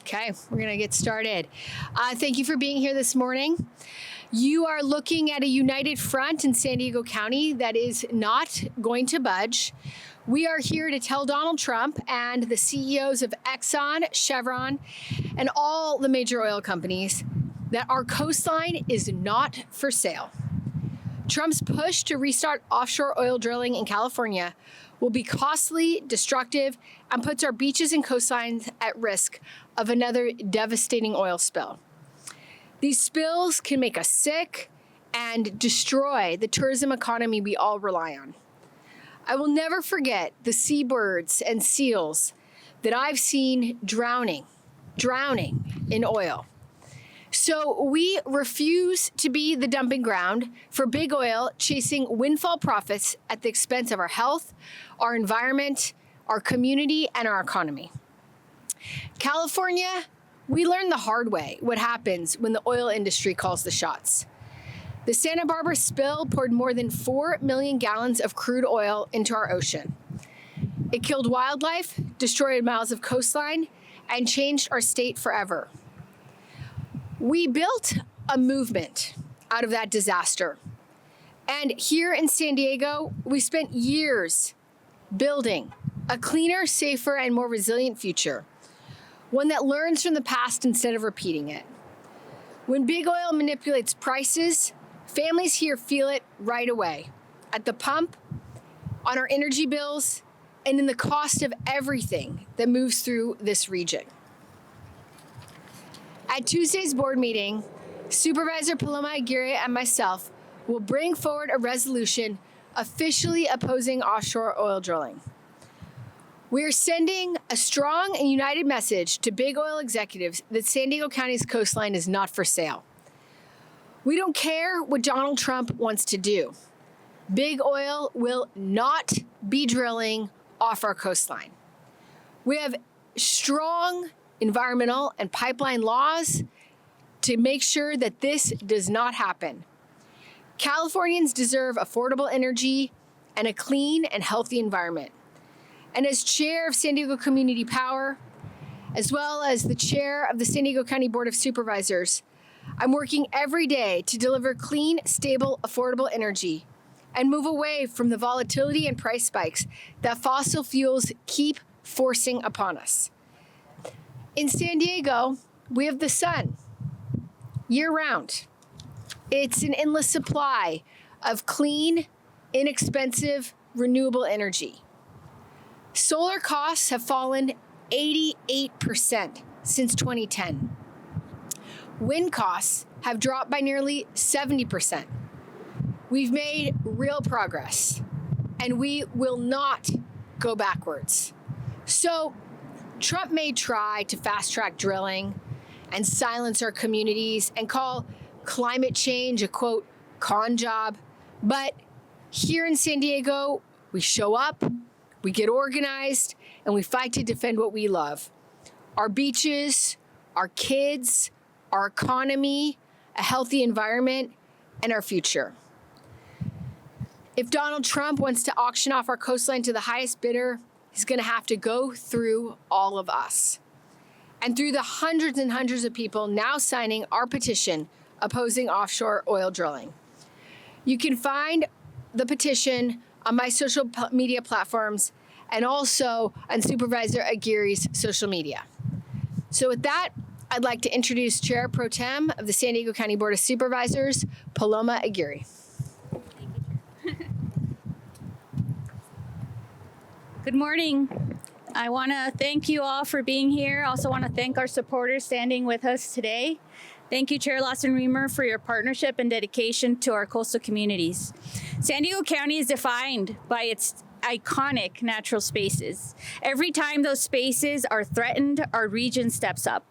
Okay, we're going to get started. Thank you for being here this morning. You are looking at a united front in San Diego County that is not going to budge. We are here to tell Donald Trump and the CEOs of Exxon, Chevron, and all the major oil companies that our coastline is not for sale. Trump's push to restart offshore oil drilling in California will be costly, destructive, and puts our beaches and coastlines at risk of another devastating oil spill. These spills can make us sick and destroy the tourism economy we all rely on. I will never forget the seabirds and seals that I've seen drowning in oil. So we refuse to be the dumping ground for big oil chasing windfall profits at the expense of our health, our environment, our community, and our economy. California, we learned the hard way what happens when the oil industry calls the shots. The Santa Barbara spill poured more than 4 million gallons of crude oil into our ocean. It killed wildlife, destroyed miles of coastline, and changed our state forever. We built a movement out of that disaster. And here in San Diego, we spent years building a cleaner, safer, and more resilient future. One that learns from the past instead of repeating it. When big oil manipulates prices, families here feel it right away. At the pump, on our energy bills, and in the cost of everything that moves through this region. At Tuesday's board meeting, Supervisor Paloma Aguirre and myself will bring forward a resolution officially opposing offshore oil drilling. We are sending a strong and united message to big oil executives that San Diego County's coastline is not for sale. We don't care what Donald Trump wants to do. Big oil will not be drilling off our coastline. We have strong environmental and pipeline laws to make sure that this does not happen. Californians deserve affordable energy and a clean and healthy environment. And as chair of San Diego Community Power, as well as the chair of the San Diego County Board of Supervisors, I'm working every day to deliver clean, stable, affordable energy and move away from the volatility and price spikes that fossil fuels keep forcing upon us. In San Diego, we have the sun year-round. It's an endless supply of clean, inexpensive, renewable energy. Solar costs have fallen 88% since 2010. Wind costs have dropped by nearly 70%. We've made real progress, and we will not go backwards. So, Trump may try to fast-track drilling and silence our communities and call climate change a, quote, con job. But here in San Diego, we show up, we get organized, and we fight to defend what we love. Our beaches, our kids, our economy, a healthy environment, and our future. If Donald Trump wants to auction off our coastline to the highest bidder, he's going to have to go through all of us. And through the hundreds and hundreds of people now signing our petition opposing offshore oil drilling. You can find the petition on my social media platforms and also on Supervisor Aguirre's social media. So with that, I'd like to introduce Chair Pro Tem of the San Diego County Board of Supervisors, Paloma Aguirre. Good morning. I want to thank you all for being here. I also want to thank our supporters standing with us today. Thank you, Chair Lawson-Remer, for your partnership and dedication to our coastal communities. San Diego County is defined by its iconic natural spaces. Every time those spaces are threatened, our region steps up.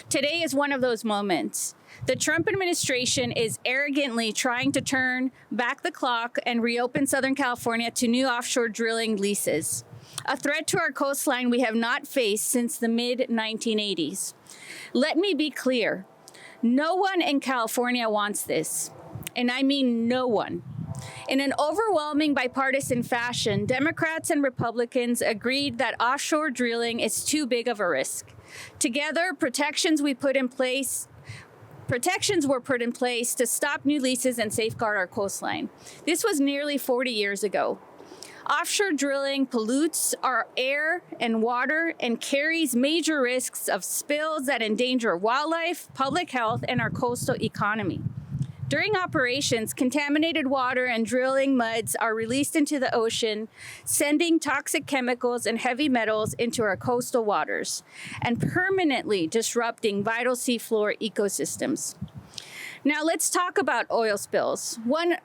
Today is one of those moments. The Trump administration is arrogantly trying to turn back the clock and reopen Southern California to new offshore drilling leases. A threat to our coastline we have not faced since the mid-1980s. Let me be clear. No one in California wants this, and I mean no one. In an overwhelming bipartisan fashion, Democrats and Republicans agreed that offshore drilling is too big of a risk. Together, protections were put in place to stop new leases and safeguard our coastline. This was nearly 40 years ago. Offshore drilling pollutes our air and water and carries major risks of spills that endanger wildlife, public health, and our coastal economy. During operations, contaminated water and drilling muds are released into the ocean, sending toxic chemicals and heavy metals into our coastal waters and permanently disrupting vital seafloor ecosystems. Now let's talk about oil spills. One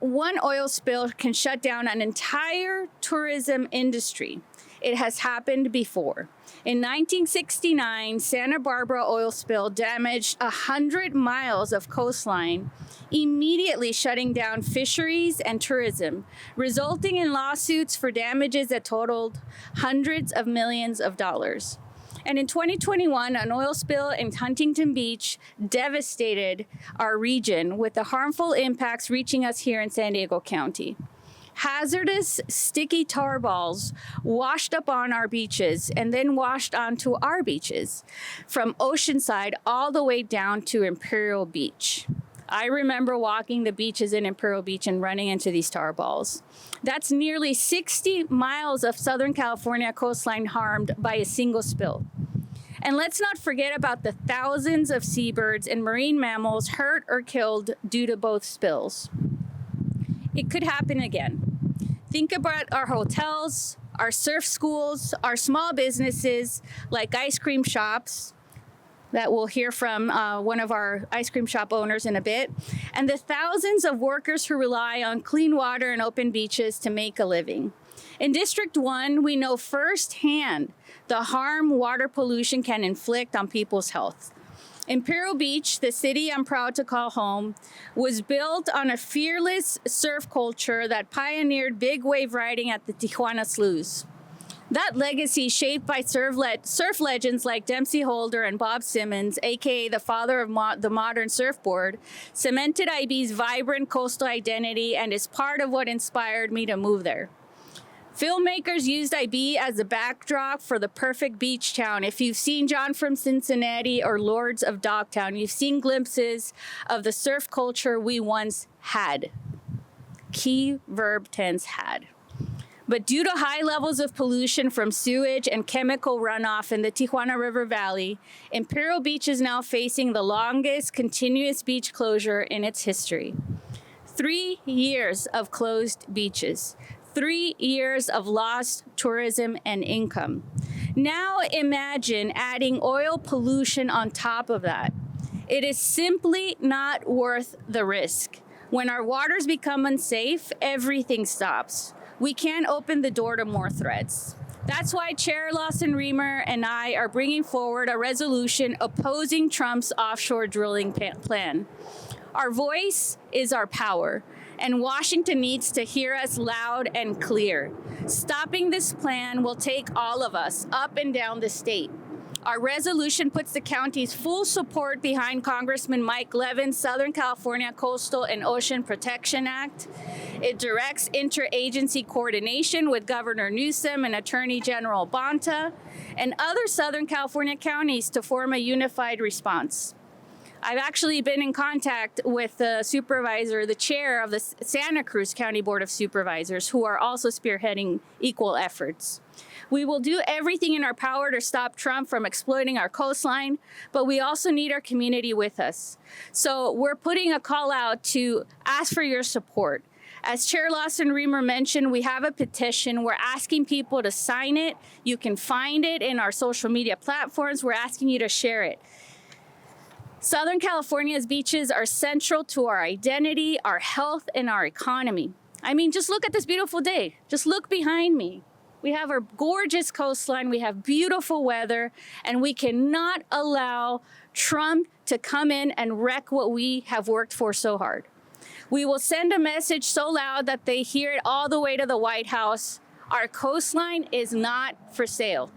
oil spill can shut down an entire tourism industry. It has happened before. In 1969, Santa Barbara oil spill damaged 100 miles of coastline, immediately shutting down fisheries and tourism, resulting in lawsuits for damages that totaled hundreds of millions of dollars. And in 2021, an oil spill in Huntington Beach devastated our region, with the harmful impacts reaching us here in San Diego County. Hazardous, sticky tar balls washed up on our beaches and then washed onto our beaches, from Oceanside all the way down to Imperial Beach. I remember walking the beaches in Imperial Beach and running into these tar balls. That's nearly 60 miles of Southern California coastline harmed by a single spill. And let's not forget about the thousands of seabirds and marine mammals hurt or killed due to both spills. It could happen again. Think about our hotels, our surf schools, our small businesses like ice cream shops, that we'll hear from one of our ice cream shop owners in a bit, and the thousands of workers who rely on clean water and open beaches to make a living. In District 1, we know firsthand the harm water pollution can inflict on people's health. Imperial Beach, the city I'm proud to call home, was built on a fearless surf culture that pioneered big wave riding at the Tijuana sloughs. That legacy, shaped by surf legends like Dempsey Holder and Bob Simmons, aka the father of the modern surfboard, cemented IB's vibrant coastal identity and is part of what inspired me to move there. Filmmakers used IB as a backdrop for the perfect beach town. If you've seen John from Cincinnati or Lords of Dogtown, you've seen glimpses of the surf culture we once had. Key verb tense, had. But due to high levels of pollution from sewage and chemical runoff in the Tijuana River Valley, Imperial Beach is now facing the longest continuous beach closure in its history. 3 years of closed beaches. 3 years of lost tourism and income. Now imagine adding oil pollution on top of that. It is simply not worth the risk. When our waters become unsafe, everything stops. We can't open the door to more threats. That's why Chair Lawson-Remer and I are bringing forward a resolution opposing Trump's offshore drilling plan. Our voice is our power, and Washington needs to hear us loud and clear. Stopping this plan will take all of us up and down the state. Our resolution puts the county's full support behind Congressman Mike Levin's Southern California Coastal and Ocean Protection Act. It directs interagency coordination with Governor Newsom and Attorney General Bonta and other Southern California counties to form a unified response. I've actually been in contact with the supervisor, the chair of the Santa Cruz County Board of Supervisors, who are also spearheading equal efforts. We will do everything in our power to stop Trump from exploiting our coastline, but we also need our community with us. So we're putting a call out to ask for your support. As Chair Lawson-Remer mentioned, we have a petition. We're asking people to sign it. You can find it in our social media platforms. We're asking you to share it. Southern California's beaches are central to our identity, our health, and our economy. I mean, just look at this beautiful day. Just look behind me. We have our gorgeous coastline, we have beautiful weather, and we cannot allow Trump to come in and wreck what we have worked for so hard. We will send a message so loud that they hear it all the way to the White House. Our coastline is not for sale.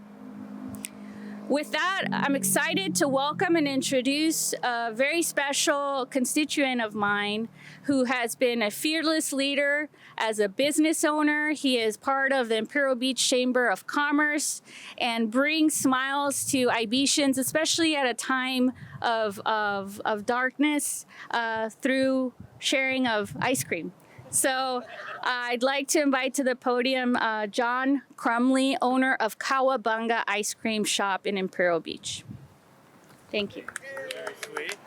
With that, I'm excited to welcome and introduce a very special constituent of mine who has been a fearless leader as a business owner. He is part of the Imperial Beach Chamber of Commerce and brings smiles to Ibetians, especially at a time of darkness, through sharing of ice cream. So I'd like to invite to the podium John Crumley, owner of Cowabunga Ice Cream Shop in Imperial Beach. Thank you. Very sweet.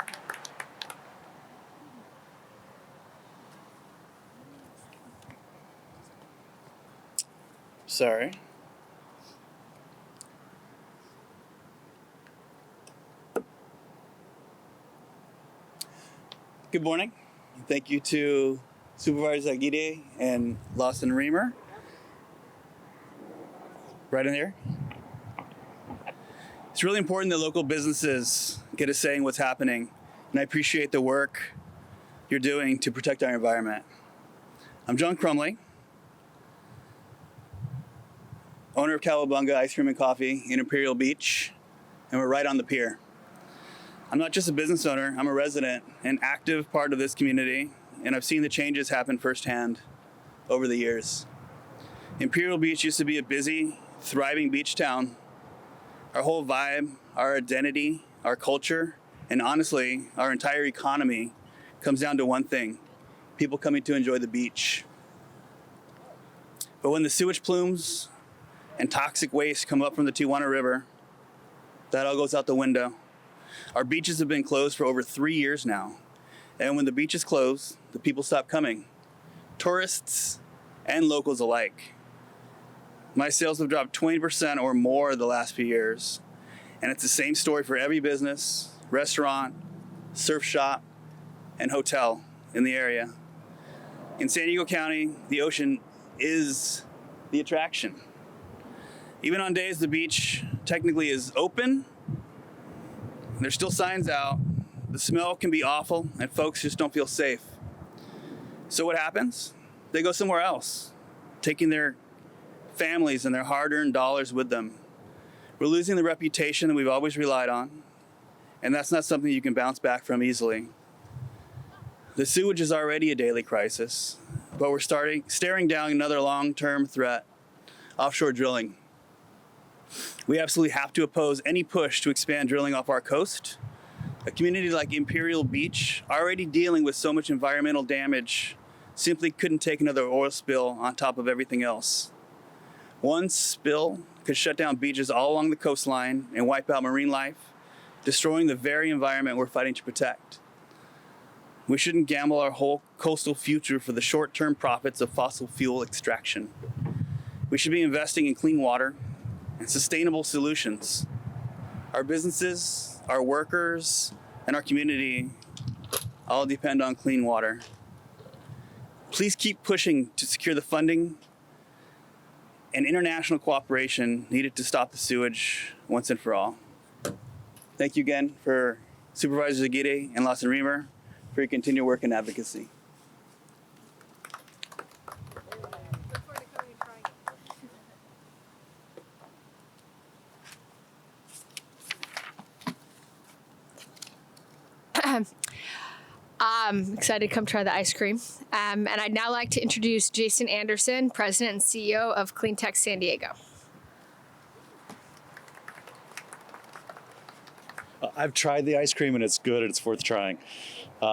Sorry. Good morning. Thank you to Supervisor Aguirre and Lawson-Remer. Right in there. It's really important that local businesses get a say in what's happening, and I appreciate the work you're doing to protect our environment. I'm John Crumley, owner of Cowabunga Ice Cream and Coffee in Imperial Beach, and we're right on the pier. I'm not just a business owner, I'm a resident, an active part of this community, and I've seen the changes happen firsthand over the years. Imperial Beach used to be a busy, thriving beach town. Our whole vibe, our identity, our culture, and honestly, our entire economy comes down to one thing: people coming to enjoy the beach. But when the sewage plumes and toxic waste come up from the Tijuana River, that all goes out the window. Our beaches have been closed for over 3 years now. And when the beaches close, the people stop coming. Tourists and locals alike. My sales have dropped 20% or more the last few years. And it's the same story for every business, restaurant, surf shop, and hotel in the area. In San Diego County, the ocean is the attraction. Even on days the beach technically is open, there's still signs out. The smell can be awful, and folks just don't feel safe. So what happens? They go somewhere else, taking their families and their hard-earned dollars with them. We're losing the reputation that we've always relied on, and that's not something you can bounce back from easily. The sewage is already a daily crisis, but we're staring down another long-term threat: offshore drilling. We absolutely have to oppose any push to expand drilling off our coast. A community like Imperial Beach, already dealing with so much environmental damage, simply couldn't take another oil spill on top of everything else. One spill could shut down beaches all along the coastline and wipe out marine life, destroying the very environment we're fighting to protect. We shouldn't gamble our whole coastal future for the short-term profits of fossil fuel extraction. We should be investing in clean water and sustainable solutions. Our businesses, our workers, and our community all depend on clean water. Please keep pushing to secure the funding and international cooperation needed to stop the sewage once and for all. Thank you again for Supervisors Aguirre and Lawson-Remer for your continued work and advocacy. I'm excited to come try the ice cream. And I'd now like to introduce Jason Anderson, President and CEO of Clean Tech San Diego. I've tried the ice cream and it's good and it's worth trying.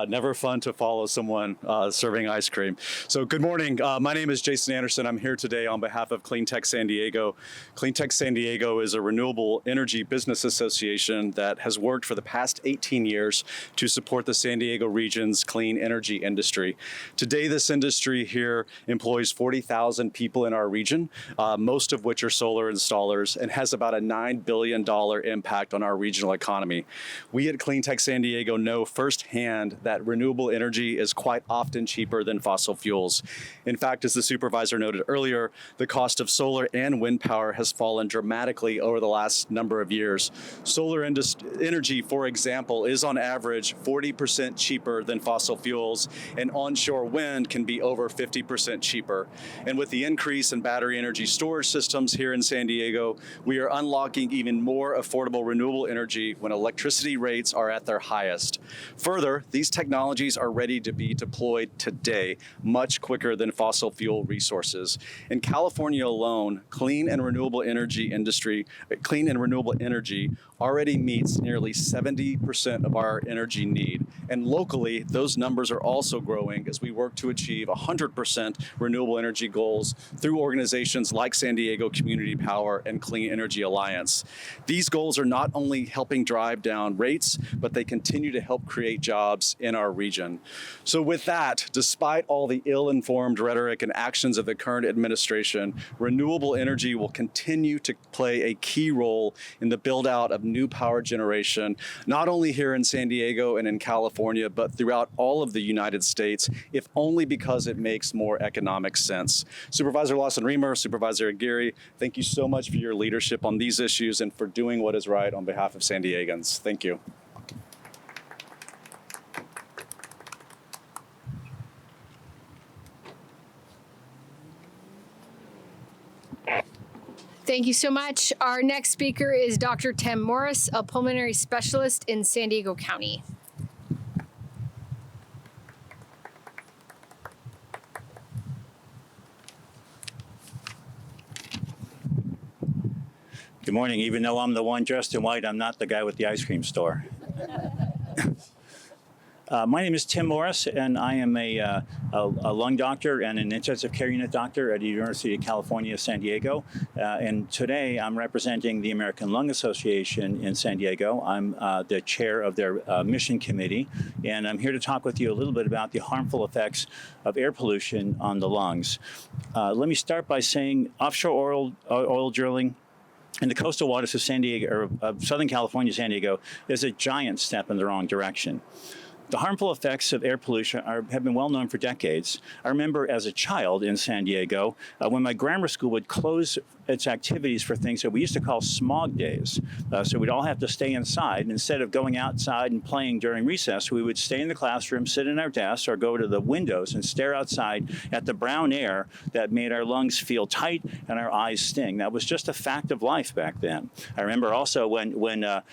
Never fun to follow someone serving ice cream. So good morning. My name is Jason Anderson. I'm here today on behalf of Clean Tech San Diego. Clean Tech San Diego is a renewable energy business association that has worked for the past 18 years to support the San Diego region's clean energy industry. Today, this industry here employs 40,000 people in our region, most of which are solar installers, and has about a $9 billion impact on our regional economy. We at Clean Tech San Diego know firsthand that renewable energy is quite often cheaper than fossil fuels. In fact, as the supervisor noted earlier, the cost of solar and wind power has fallen dramatically over the last number of years. Solar energy, for example, is on average 40% cheaper than fossil fuels, and onshore wind can be over 50% cheaper. And with the increase in battery energy storage systems here in San Diego, we are unlocking even more affordable renewable energy when electricity rates are at their highest. Further, these technologies are ready to be deployed today, much quicker than fossil fuel resources. In California alone, clean and renewable energy already meets nearly 70% of our energy need. And locally, those numbers are also growing as we work to achieve 100% renewable energy goals through organizations like San Diego Community Power and Clean Energy Alliance. These goals are not only helping drive down rates, but they continue to help create jobs in our region. So with that, despite all the ill-informed rhetoric and actions of the current administration, renewable energy will continue to play a key role in the build-out of new power generation, not only here in San Diego and in California, but throughout all of the United States, if only because it makes more economic sense. Supervisor Lawson-Remer, Supervisor Aguirre, thank you so much for your leadership on these issues and for doing what is right on behalf of San Diegans. Thank you. Thank you so much. Our next speaker is Dr. Tim Morris, a pulmonary specialist in San Diego County. Good morning. Even though I'm the one dressed in white, I'm not the guy with the ice cream store. My name is Tim Morris, and I am a lung doctor and an intensive care unit doctor at the University of California, San Diego. And today I'm representing the American Lung Association in San Diego. I'm the chair of their mission committee, and I'm here to talk with you a little bit about the harmful effects of air pollution on the lungs. Let me start by saying offshore oil drilling in the coastal waters of San Diego, or Southern California, San Diego, is a giant step in the wrong direction. The harmful effects of air pollution have been well known for decades. I remember as a child in San Diego, when my grammar school would close its activities for things that we used to call smog days. So we'd all have to stay inside. And instead of going outside and playing during recess, we would stay in the classroom, sit in our desks, or go to the windows and stare outside at the brown air that made our lungs feel tight and our eyes sting. That was just a fact of life back then. I remember also when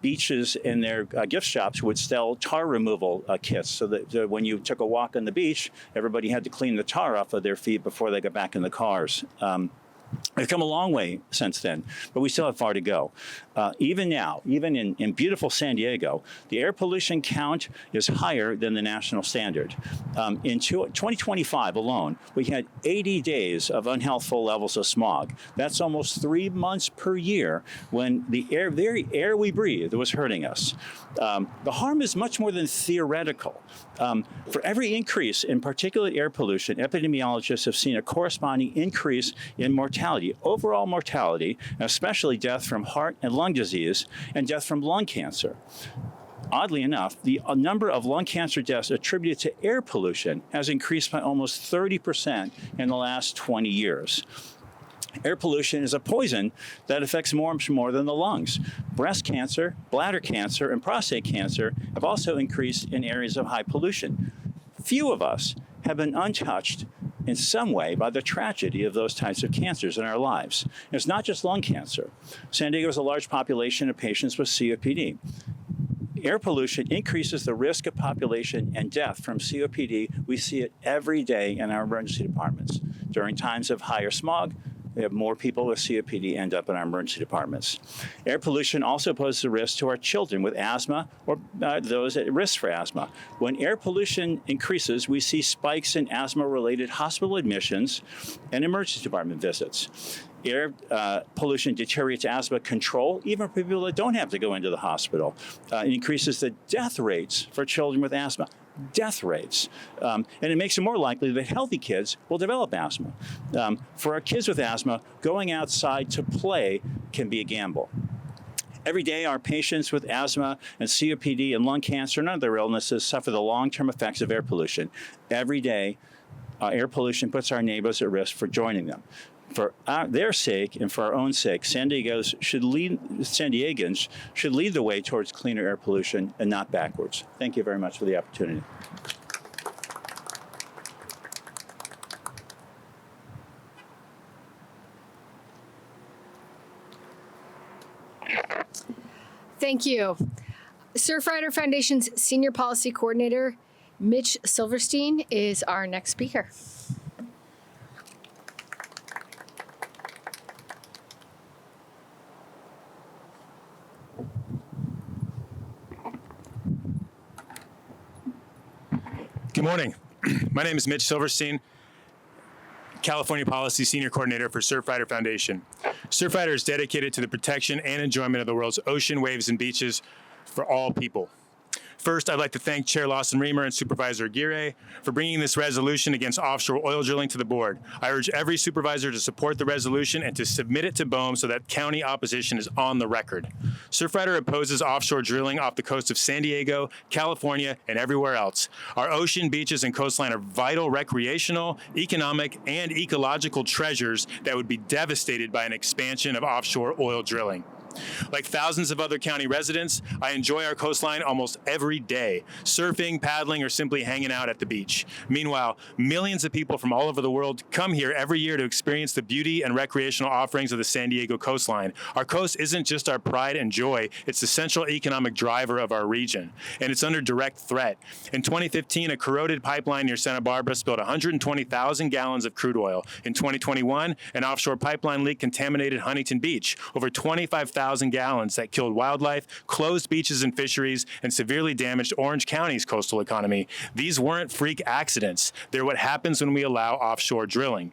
beaches in their gift shops would sell tar removal kits, so that when you took a walk on the beach, everybody had to clean the tar off of their feet before they got back in the cars. We've come a long way since then, but we still have far to go. Even now, even in beautiful San Diego, the air pollution count is higher than the national standard. In 2025 alone, we had 80 days of unhealthful levels of smog. That's almost 3 months per year when the very air we breathe was hurting us. The harm is much more than theoretical. For every increase in particulate air pollution, epidemiologists have seen a corresponding increase in mortality, overall mortality, especially death from heart and lung disease and death from lung cancer. Oddly enough, the number of lung cancer deaths attributed to air pollution has increased by almost 30% in the last 20 years. Air pollution is a poison that affects much more than the lungs. Breast cancer, bladder cancer, and prostate cancer have also increased in areas of high pollution. Few of us have been untouched in some way by the tragedy of those types of cancers in our lives. And it's not just lung cancer. San Diego has a large population of patients with COPD. Air pollution increases the risk of population and death from COPD. We see it every day in our emergency departments. During times of higher smog, we have more people with COPD end up in our emergency departments. Air pollution also poses a risk to our children with asthma or those at risk for asthma. When air pollution increases, we see spikes in asthma-related hospital admissions and emergency department visits. Air pollution deteriorates asthma control, even for people that don't have to go into the hospital. It increases the death rates for children with asthma. Death rates. And it makes it more likely that healthy kids will develop asthma. For our kids with asthma, going outside to play can be a gamble. Every day, our patients with asthma and COPD and lung cancer and other illnesses suffer the long-term effects of air pollution. Every day, air pollution puts our neighbors at risk for joining them. For their sake and for our own sake, San Diegans should lead the way towards cleaner air pollution and not backwards. Thank you very much for the opportunity. Thank you. Surfrider Foundation's Senior Policy Coordinator, Mitch Silverstein, is our next speaker. Good morning. My name is Mitch Silverstein, California Policy Senior Coordinator for Surfrider Foundation. Surfrider is dedicated to the protection and enjoyment of the world's ocean, waves, and beaches for all people. First, I'd like to thank Chair Lawson-Remer and Supervisor Aguirre for bringing this resolution against offshore oil drilling to the board. I urge every supervisor to support the resolution and to submit it to BOEM so that county opposition is on the record. Surfrider opposes offshore drilling off the coast of San Diego, California, and everywhere else. Our ocean, beaches, and coastline are vital recreational, economic, and ecological treasures that would be devastated by an expansion of offshore oil drilling. Like thousands of other county residents, I enjoy our coastline almost every day, surfing, paddling, or simply hanging out at the beach. Meanwhile, millions of people from all over the world come here every year to experience the beauty and recreational offerings of the San Diego coastline. Our coast isn't just our pride and joy, it's the central economic driver of our region, and it's under direct threat. In 2015, a corroded pipeline near Santa Barbara spilled 120,000 gallons of crude oil. In 2021, an offshore pipeline leak contaminated Huntington Beach, over 25,000 gallons that killed wildlife, closed beaches and fisheries, and severely damaged Orange County's coastal economy. These weren't freak accidents. They're what happens when we allow offshore drilling.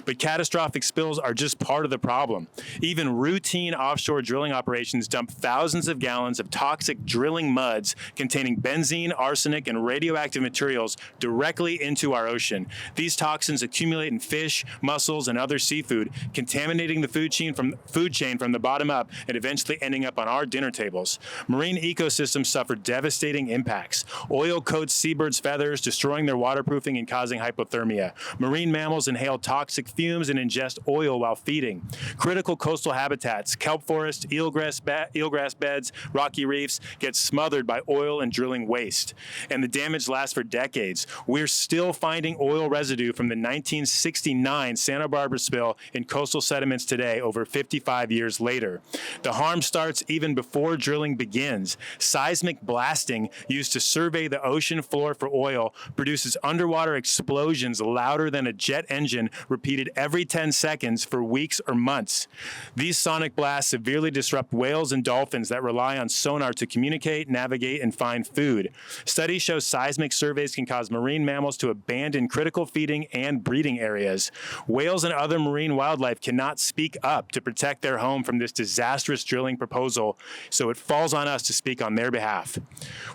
But catastrophic spills are just part of the problem. Even routine offshore drilling operations dump thousands of gallons of toxic drilling muds containing benzene, arsenic, and radioactive materials directly into our ocean. These toxins accumulate in fish, mussels, and other seafood, contaminating the food chain from the bottom up and eventually ending up on our dinner tables. Marine ecosystems suffer devastating impacts. Oil coats seabirds' feathers, destroying their waterproofing and causing hypothermia. Marine mammals inhale toxic fumes and ingest oil while feeding. Critical coastal habitats, kelp forests, eelgrass beds, rocky reefs get smothered by oil and drilling waste. And the damage lasts for decades. We're still finding oil residue from the 1969 Santa Barbara spill in coastal sediments today, over 55 years later. The harm starts even before drilling begins. Seismic blasting used to survey the ocean floor for oil produces underwater explosions louder than a jet engine repeated every 10 seconds for weeks or months. These sonic blasts severely disrupt whales and dolphins that rely on sonar to communicate, navigate, and find food. Studies show seismic surveys can cause marine mammals to abandon critical feeding and breeding areas. Whales and other marine wildlife cannot speak up to protect their home from this disastrous drilling proposal, so it falls on us to speak on their behalf.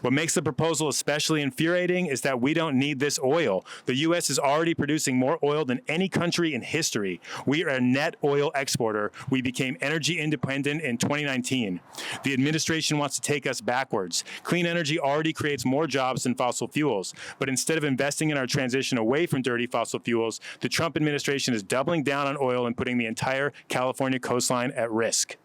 What makes the proposal especially infuriating is that we don't need this oil. The U.S. is already producing more oil than any country in history. We are a net oil exporter. We became energy independent in 2019. The administration wants to take us backwards. Clean energy already creates more jobs than fossil fuels, but instead of investing in our transition away from dirty fossil fuels, the Trump administration is doubling down on oil and putting the entire California coastline at risk.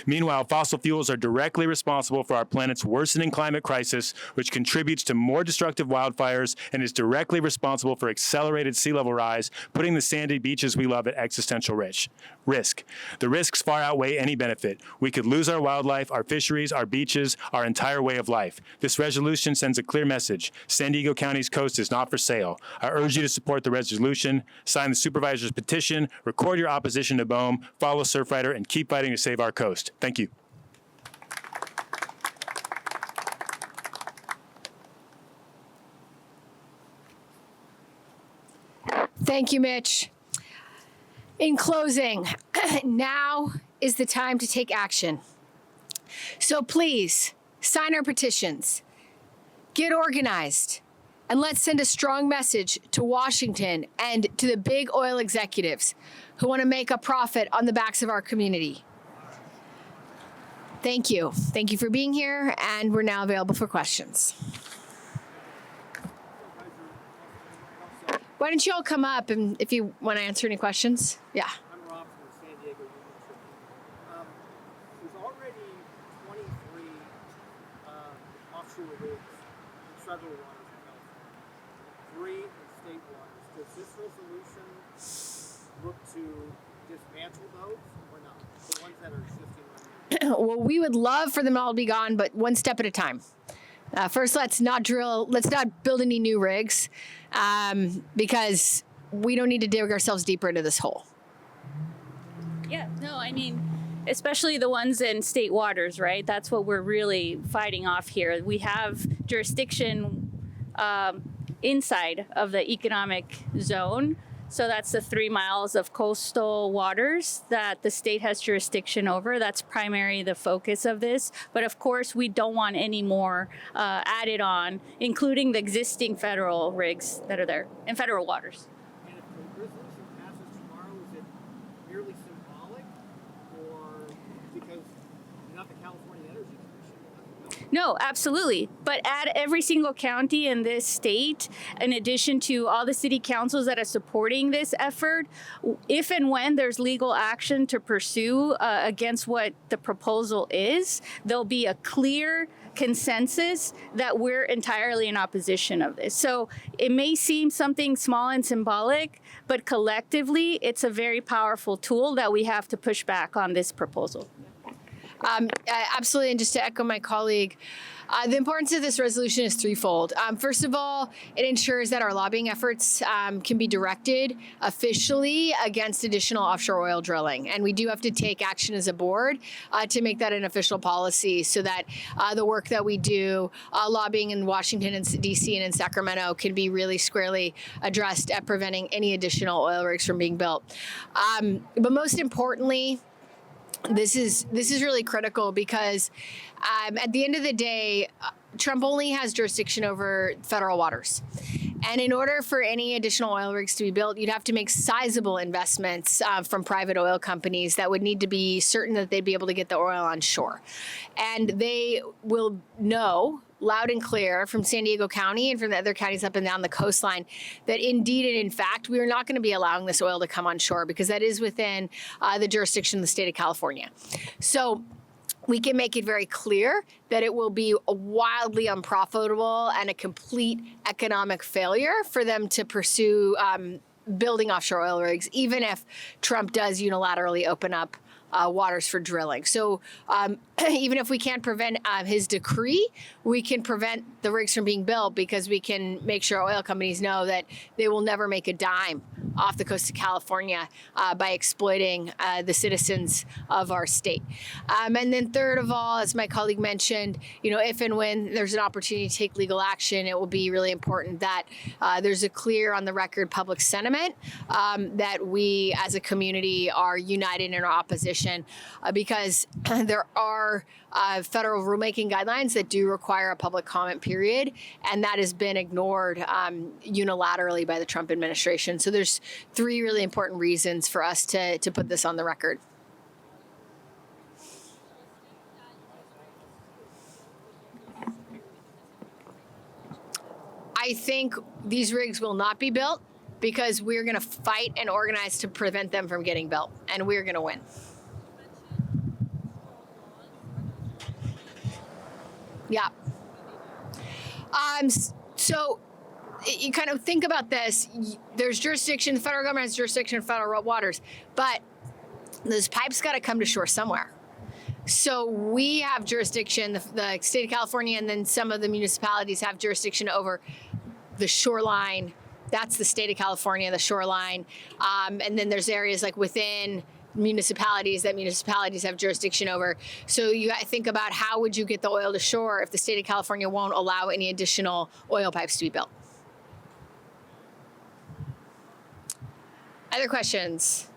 Meanwhile, fossil fuels are directly responsible for our planet's worsening climate crisis, which contributes to more destructive wildfires and is directly responsible for accelerated sea level rise, putting the sandy beaches we love at existential risk. The risks far outweigh any benefit. We could lose our wildlife, our fisheries, our beaches, our entire way of life. This resolution sends a clear message. San Diego County's coast is not for sale. I urge you to support the resolution, sign the supervisor's petition, record your opposition to BOEM, follow Surfrider, and keep fighting to save our coast. Thank you. Thank you, Mitch. In closing, now is the time to take action. So please, sign our petitions, get organized, and let's send a strong message to Washington and to the big oil executives who want to make a profit on the backs of our community. Thank you. Thank you for being here, and we're now available for questions. Why don't you all come up and if you want to answer any questions? Yeah. I'm Rob from San Diego Union Tribune. There's already 23 offshore rigs in federal waters in California, 3 in state waters. Does this resolution look to dismantle those or not? The ones that are existing right now? Well, we would love for them all to be gone, but one step at a time. First, let's not build any new rigs because we don't need to dig ourselves deeper into this hole. Yeah, no, I mean, especially the ones in state waters, right? That's what we're really fighting off here. We have jurisdiction inside of the economic zone. So that's the 3 miles of coastal waters that the state has jurisdiction over. That's primarily the focus of this. But of course, we don't want any more added on, including the existing federal rigs that are there in federal waters. And if the resolution passes tomorrow, is it merely symbolic or because not the California Energy Commission? No, absolutely. But add every single county in this state, in addition to all the city councils that are supporting this effort, if and when there's legal action to pursue against what the proposal is, there'll be a clear consensus that we're entirely in opposition of this. So it may seem something small and symbolic, but collectively, it's a very powerful tool that we have to push back on this proposal. Absolutely, and just to echo my colleague, the importance of this resolution is threefold. First of all, it ensures that our lobbying efforts can be directed officially against additional offshore oil drilling. And we do have to take action as a board to make that an official policy so that the work that we do, lobbying in Washington and D.C. and in Sacramento, can be really squarely addressed at preventing any additional oil rigs from being built. But most importantly, this is really critical because at the end of the day, Trump only has jurisdiction over federal waters. And in order for any additional oil rigs to be built, you'd have to make sizable investments from private oil companies that would need to be certain that they'd be able to get the oil on shore. And they will know loud and clear from San Diego County and from the other counties up and down the coastline that indeed and in fact, we are not going to be allowing this oil to come on shore because that is within the jurisdiction of the state of California. So we can make it very clear that it will be wildly unprofitable and a complete economic failure for them to pursue building offshore oil rigs, even if Trump does unilaterally open up waters for drilling. So even if we can't prevent his decree, we can prevent the rigs from being built because we can make sure oil companies know that they will never make a dime off the coast of California by exploiting the citizens of our state. And then third of all, as my colleague mentioned, if and when there's an opportunity to take legal action, it will be really important that there's a clear on the record public sentiment that we as a community are united in our opposition because there are federal rulemaking guidelines that do require a public comment period, and that has been ignored unilaterally by the Trump administration. So there's 3 really important reasons for us to put this on the record. I think these rigs will not be built because we're going to fight and organize to prevent them from getting built, and we're going to win. Yeah. So you kind of think about this. There's jurisdiction, the federal government has jurisdiction in federal waters, but those pipes got to come to shore somewhere. So we have jurisdiction, the state of California, and then some of the municipalities have jurisdiction over the shoreline. That's the state of California, the shoreline. And then there's areas like within municipalities that municipalities have jurisdiction over. So you got to think about how would you get the oil to shore if the state of California won't allow any additional oil pipes to be built. Other questions?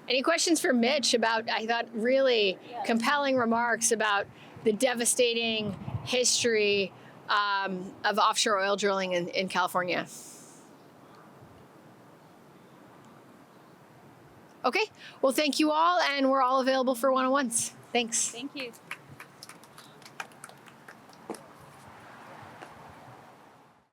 Any questions for Mitch about, I thought, really compelling remarks about the devastating history of offshore oil drilling in California? Okay, well, thank you all, and we're all available for one-on-ones. Thanks. Thank you.